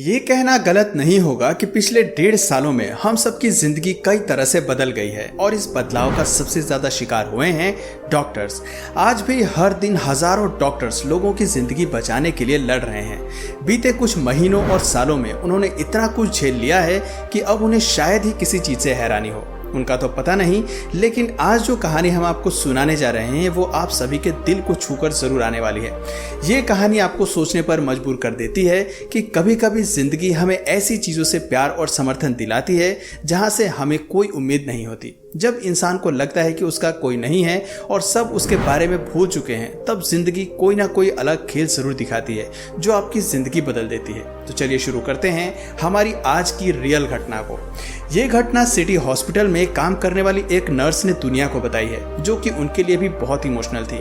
ये कहना गलत नहीं होगा कि पिछले 1.5 सालों में हम सबकी जिंदगी कई तरह से बदल गई है और इस बदलाव का सबसे ज्यादा शिकार हुए हैं डॉक्टर्स। आज भी हर दिन हजारों डॉक्टर्स लोगों की जिंदगी बचाने के लिए लड़ रहे हैं। बीते कुछ महीनों और सालों में उन्होंने इतना कुछ झेल लिया है कि अब उन्हें शायद ही किसी चीज से हैरानी हो। उनका तो पता नहीं, लेकिन आज जो कहानी हम आपको सुनाने जा रहे हैं वो आप सभी के दिल को छूकर जरूर आने वाली है। ये कहानी आपको सोचने पर मजबूर कर देती है कि कभी कभी जिंदगी हमें ऐसी चीजों से प्यार और समर्थन दिलाती है जहां से हमें कोई उम्मीद नहीं होती। जब इंसान को लगता है कि उसका कोई नहीं है और सब उसके बारे में भूल चुके हैं, तब जिंदगी कोई ना कोई अलग खेल जरूर दिखाती है जो आपकी जिंदगी बदल देती है। तो चलिए शुरू करते हैं हमारी आज की रियल घटना को। ये घटना सिटी हॉस्पिटल में काम करने वाली एक नर्स ने दुनिया को बताई है, जो कि उनके लिए भी बहुत इमोशनल थी।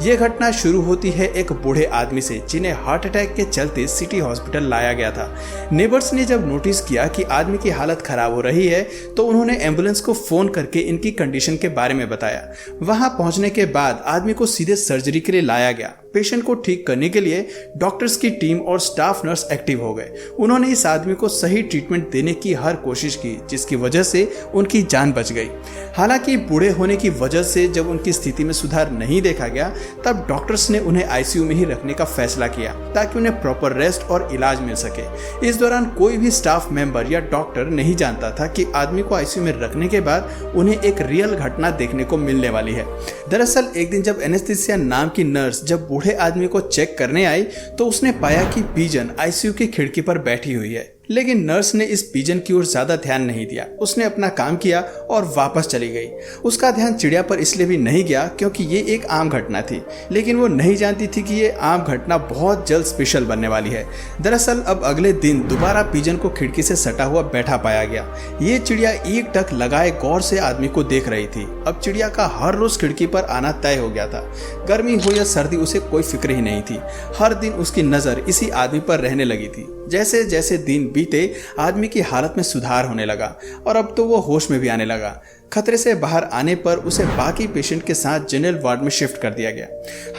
ये घटना शुरू होती है एक बूढ़े आदमी से जिन्हें हार्ट अटैक के चलते सिटी हॉस्पिटल लाया गया था। नेबर्स ने जब नोटिस किया कि आदमी की हालत खराब हो रही है तो उन्होंने एम्बुलेंस को फोन करके इनकी कंडीशन के बारे में बताया। वहां पहुंचने के बाद आदमी को सीधे सर्जरी के लिए लाया गया। पेशेंट को ठीक करने के लिए डॉक्टर्स की टीम और स्टाफ नर्स एक्टिव हो गए। उन्होंने इस आदमी को सही ट्रीटमेंट देने की हर कोशिश की, जिसकी वजह से उनकी जान बच गई। हालांकि बूढ़े होने की वजह से जब उनकी स्थिति में सुधार नहीं देखा गया, तब डॉक्टर्स ने उन्हें आईसीयू में ही रखने का फैसला किया ताकि उन्हें प्रॉपर रेस्ट और इलाज मिल सके। इस दौरान कोई भी स्टाफ मेंबर या डॉक्टर नहीं जानता था कि आदमी को आईसीयू में रखने के बाद उन्हें एक रियल घटना देखने को मिलने वाली है। दरअसल एक दिन जब एनेस्थीसिया नाम की नर्स जब बूढ़े आदमी को चेक करने आई तो उसने पाया कि पिजन आईसीयू की खिड़की पर बैठी हुई है। लेकिन नर्स ने इस पिजन की ओर ज्यादा ध्यान नहीं दिया। उसने अपना काम किया और वापस चली गई। उसका ध्यान चिड़िया पर इसलिए भी नहीं गया क्योंकि ये एक आम घटना थी, लेकिन वो नहीं जानती थी कि ये आम घटना बहुत जल्द स्पेशल बनने वाली है। दरअसल अब अगले दिन दोबारा पिजन को खिड़की से सटा हुआ बैठा पाया गया। ये चिड़िया एक टक लगाए गौर से आदमी को देख रही थी। अब चिड़िया का हर रोज खिड़की पर आना तय हो गया था। गर्मी हो या सर्दी उसे कोई फिक्र ही नहीं थी। हर दिन उसकी नजर इसी आदमी पर रहने लगी थी। जैसे जैसे दिन बीते आदमी की हालत में सुधार होने लगा और अब तो वो होश में भी आने लगा। खतरे से बाहर आने पर उसे बाकी पेशेंट के साथ जनरल वार्ड में शिफ्ट कर दिया गया।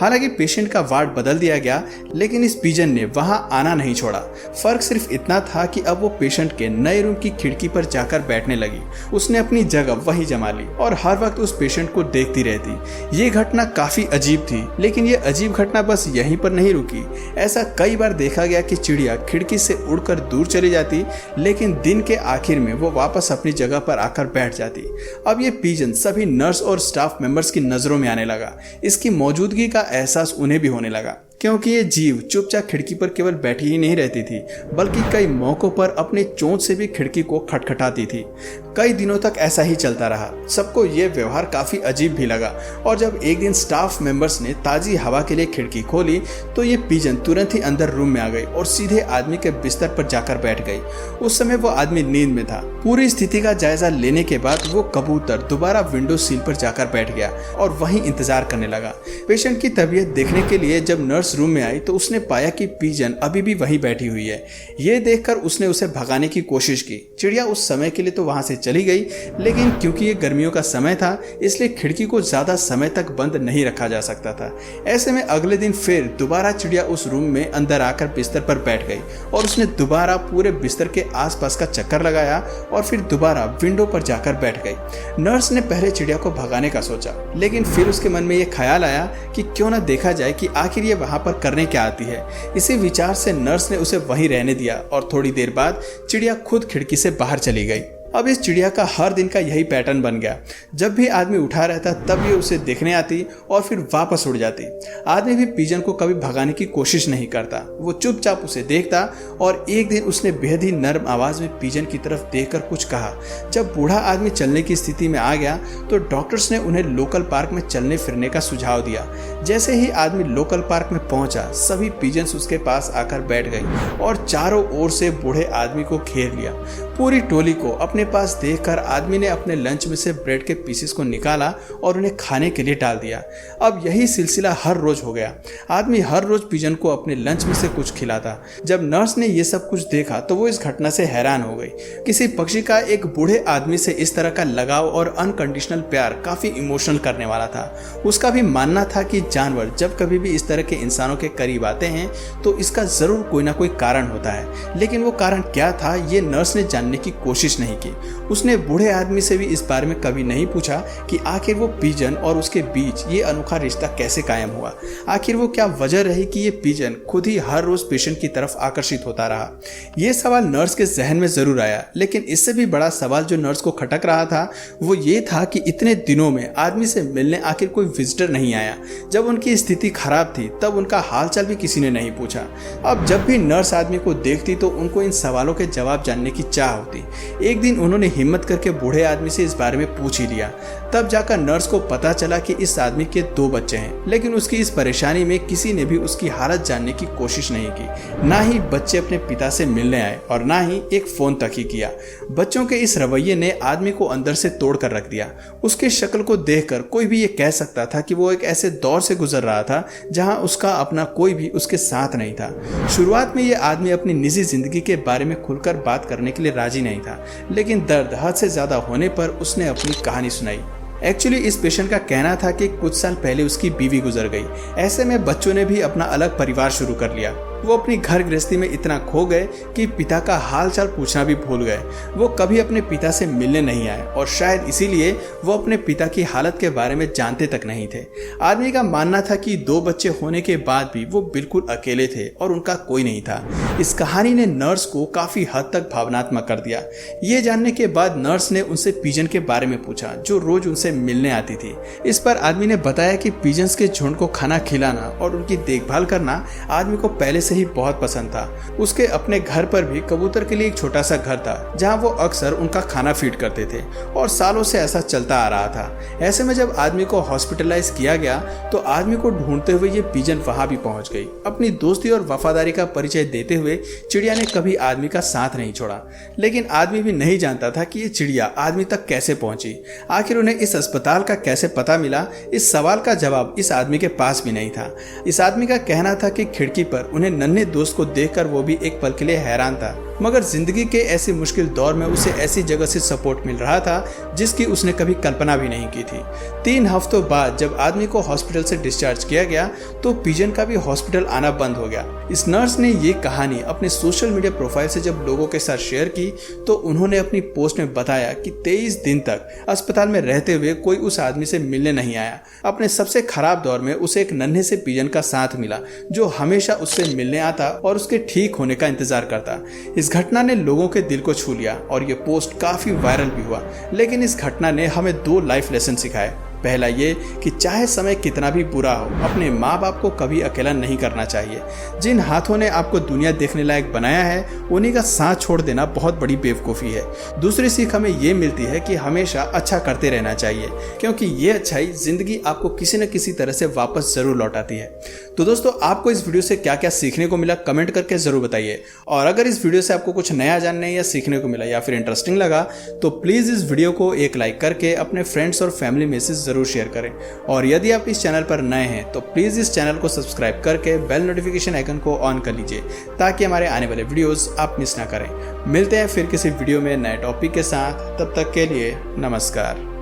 हालांकि पेशेंट का वार्ड बदल दिया गया, लेकिन इस पिजन ने वहां आना नहीं छोड़ा। फर्क सिर्फ इतना था कि अब वो पेशेंट के नए रूम की खिड़की पर जाकर बैठने लगी। उसने अपनी जगह वहीं जमा ली और हर वक्त उस पेशेंट को देखती रहती। ये घटना काफी अजीब थी, लेकिन ये अजीब घटना बस यहीं पर नहीं रुकी। ऐसा कई बार देखा गया कि चिड़िया खिड़की से उड़कर दूर चली जाती, लेकिन दिन के आखिर में वो वापस अपनी जगह पर आकर बैठ जाती। अब ये पिजन सभी नर्स और स्टाफ मेंबर्स की नजरों में आने लगा। इसकी मौजूदगी का एहसास उन्हें भी होने लगा, क्योंकि ये जीव चुपचाप खिड़की पर केवल बैठी ही नहीं रहती थी, बल्कि कई मौकों पर अपने चोंच से भी खिड़की को खटखटाती थी। कई दिनों तक ऐसा ही चलता रहा। सबको ये व्यवहार काफी अजीब भी लगा और जब एक दिन स्टाफ मेंबर्स ने ताजी हवा के लिए खिड़की खोली तो ये पिजन तुरंत ही अंदर रूम में आ गई और सीधे आदमी के बिस्तर पर जाकर बैठ गई। उस समय वो आदमी नींद में था। पूरी स्थिति का जायजा लेने के बाद वो कबूतर दोबारा विंडो सील पर जाकर बैठ गया और वहीं इंतजार करने लगा। पेशेंट की तबीयत देखने के लिए जब नर्स रूम में आई तो उसने पाया कि पिजन अभी भी वहीं बैठी हुई है। ये देखकर उसने उसे भगाने की कोशिश की। चिड़िया उस समय के लिए तो वहां से चली गई, लेकिन क्योंकि ये गर्मियों का समय था इसलिए खिड़की को ज्यादा समय तक बंद नहीं रखा जा सकता था। ऐसे में अगले दिन फिर दोबारा चिड़िया उस रूम में अंदर आकर बिस्तर पर बैठ गई और उसने दोबारा पूरे बिस्तर के आसपास का चक्कर लगाया और फिर दोबारा विंडो पर जाकर बैठ गई। नर्स ने पहले चिड़िया को भगाने का सोचा, लेकिन फिर उसके मन में ये ख्याल आया कि क्यों ना देखा जाए कि आखिर ये वहां पर करने क्या आती है। इसी विचार से नर्स ने उसे वहीं रहने दिया और थोड़ी देर बाद चिड़िया खुद खिड़की से बाहर चली गई। अब इस चिड़िया का हर दिन का यही पैटर्न बन गया। जब भी आदमी उठा रहता तब ये उसे देखने आती और फिर वापस उड़ जाती। आदमी भी पिजन को कभी भगाने की कोशिश नहीं करता, वो चुपचाप उसे देखता और एक दिन उसने बेहद ही नर्म आवाज में पिजन की तरफ देखकर कुछ कहा। जब बूढ़ा आदमी चलने की स्थिति में आ गया तो डॉक्टर्स ने उन्हें लोकल पार्क में चलने फिरने का सुझाव दिया। जैसे ही आदमी लोकल पार्क में पहुंचा, सभी पिजन्स उसके पास आकर बैठ गई और चारों ओर से बूढ़े आदमी को घेर लिया। पूरी टोली को अपनी अपने पास देखकर आदमी ने अपने लंच में से ब्रेड के पीसेस को निकाला और उन्हें खाने के लिए डाल दिया। अब यही सिलसिला हर रोज हो गया। आदमी हर रोज पिजन को अपने लंच में से कुछ खिलाता। जब नर्स ने यह सब कुछ देखा तो वो इस घटना से हैरान हो गई। किसी पक्षी का एक बूढ़े आदमी से इस तरह का लगाव और अनकंडीशनल प्यार काफी इमोशनल करने वाला था। उसका भी मानना था कि जानवर जब कभी भी इस तरह के इंसानों के करीब आते हैं तो इसका जरूर कोई ना कोई कारण होता है। लेकिन वो कारण क्या था, ये नर्स ने जानने की कोशिश नहीं की। उसने बूढ़े आदमी से भी इस बारे में कभी नहीं पूछा कि आखिर वो पिजन और उसके बीच ये अनोखा रिश्ता कैसे कायम हुआ। आखिर वो क्या वजह रही कि ये पिजन खुद ही हर रोज पेशेंट की तरफ आकर्षित होता रहा। ये सवाल नर्स के जहन में जरूर आया, लेकिन इससे भी बड़ा सवाल जो नर्स को खटक रहा था वो ये था कि इतने दिनों में आदमी से मिलने आखिर कोई विजिटर नहीं आया। जब उनकी स्थिति खराब थी तब उनका हालचाल भी किसी ने नहीं पूछा। अब जब भी नर्स आदमी को देखती तो उनको इन सवालों के जवाब जानने की चाह होती। एक दिन उन्होंने हिम्मत करके बूढ़े आदमी से इस बारे में पूछ ही लिया। तब जाकर नर्स को पता चला कि इस आदमी के 2 बच्चे हैं, लेकिन उसकी इस परेशानी में किसी ने भी उसकी हालत जानने की कोशिश नहीं की। ना ही बच्चे अपने पिता से मिलने आए और ना ही एक फोन तक ही किया। बच्चों के इस रवैये ने आदमी को अंदर से तोड़ कर रख दिया। उसकी शक्ल को देखकर कोई भी ये कह सकता था कि वो एक ऐसे दौर से गुजर रहा था जहां उसका अपना कोई भी उसके साथ नहीं था। शुरुआत में ये आदमी अपनी निजी जिंदगी के बारे में खुलकर बात करने के लिए राजी नहीं था, लेकिन दर्द हद से ज्यादा होने पर उसने अपनी कहानी सुनाई। एक्चुअली इस पेशेंट का कहना था कि कुछ साल पहले उसकी बीवी गुजर गई। ऐसे में बच्चों ने भी अपना अलग परिवार शुरू कर लिया। वो अपनी घर गृहस्थी में इतना खो गए कि पिता का हाल चाल पूछना भी भूल गए। वो कभी अपने पिता से मिलने नहीं आए और शायद इसीलिए वो अपने पिता की हालत के बारे में जानते तक नहीं थे। आदमी का मानना था कि 2 बच्चे होने के बाद भी वो बिल्कुल अकेले थे और उनका कोई नहीं था। इस कहानी ने नर्स को काफी हद तक भावनात्मक कर दिया। ये जानने के बाद नर्स ने उनसे पिजन के बारे में पूछा जो रोज उनसे मिलने आती थी। इस पर आदमी ने बताया कि पिजन्स के झुंड को खाना खिलाना और उनकी देखभाल करना आदमी को पहले से ही बहुत पसंद था। उसके अपने घर पर भी कबूतर के लिए एक छोटा सा घर था जहां वो अक्सर उनका खाना फीड करते थे और सालों से ऐसा चलता आ रहा था। ऐसे में जब आदमी को हॉस्पिटलाइज किया गया तो आदमी को ढूंढते हुए ये पिजन वहां भी पहुंच गई। अपनी दोस्ती और वफादारी का परिचय देते हुए चिड़िया ने कभी आदमी का साथ नहीं छोड़ा, लेकिन आदमी भी नहीं जानता था कि ये चिड़िया आदमी तक कैसे पहुंची। आखिर उन्हें इस अस्पताल का कैसे पता मिला, इस सवाल का जवाब इस आदमी के पास भी नहीं था। इस आदमी का कहना था कि खिड़की पर उन्हें नन्हे दोस्त को देखकर वो भी एक पल के लिए हैरान था, मगर जिंदगी के ऐसे मुश्किल दौर में उसे ऐसी जगह से सपोर्ट मिल रहा था जिसकी उसने कभी कल्पना भी नहीं की थी। 3 हफ्तों बाद जब आदमी को हॉस्पिटल से डिस्चार्ज किया गया तो पिजन का भी हॉस्पिटल आना बंद हो गया। इस नर्स ने ये कहानी अपने सोशल मीडिया प्रोफाइल से जब लोगों के साथ शेयर की तो उन्होंने अपनी पोस्ट में बताया कि 23 दिन तक अस्पताल में रहते हुए कोई उस आदमी से मिलने नहीं आया। अपने सबसे खराब दौर में उसे एक नन्हे से पिजन का साथ मिला जो हमेशा उससे मिलने आता और उसके ठीक होने का इंतजार करता। इस घटना ने लोगों के दिल को छू लिया और ये पोस्ट काफी वायरल भी हुआ। लेकिन इस घटना ने हमें 2 लाइफ लेसन सिखाए। पहला ये कि चाहे समय कितना भी बुरा हो, अपने माँ बाप को कभी अकेला नहीं करना चाहिए। जिन हाथों ने आपको दुनिया देखने लायक बनाया है उन्हीं का साथ छोड़ देना बहुत बड़ी बेवकूफ़ी है। दूसरी सीख हमें ये मिलती है कि हमेशा अच्छा करते रहना चाहिए, क्योंकि ये अच्छाई जिंदगी आपको किसी न किसी तरह से वापस जरूर लौटाती है। तो दोस्तों, आपको इस वीडियो से क्या क्या सीखने को मिला कमेंट करके जरूर बताइए। और अगर इस वीडियो से आपको कुछ नया जानने या सीखने को मिला या फिर इंटरेस्टिंग लगा तो प्लीज़ इस वीडियो को एक लाइक करके अपने फ्रेंड्स और फैमिली में से जरूर शेयर करें। और यदि आप इस चैनल पर नए हैं तो प्लीज़ इस चैनल को सब्सक्राइब करके बेल नोटिफिकेशन आइकन को ऑन कर लीजिए ताकि हमारे आने वाले वीडियोस आप मिस ना करें। मिलते हैं फिर किसी वीडियो में नए टॉपिक के साथ, तब तक के लिए नमस्कार।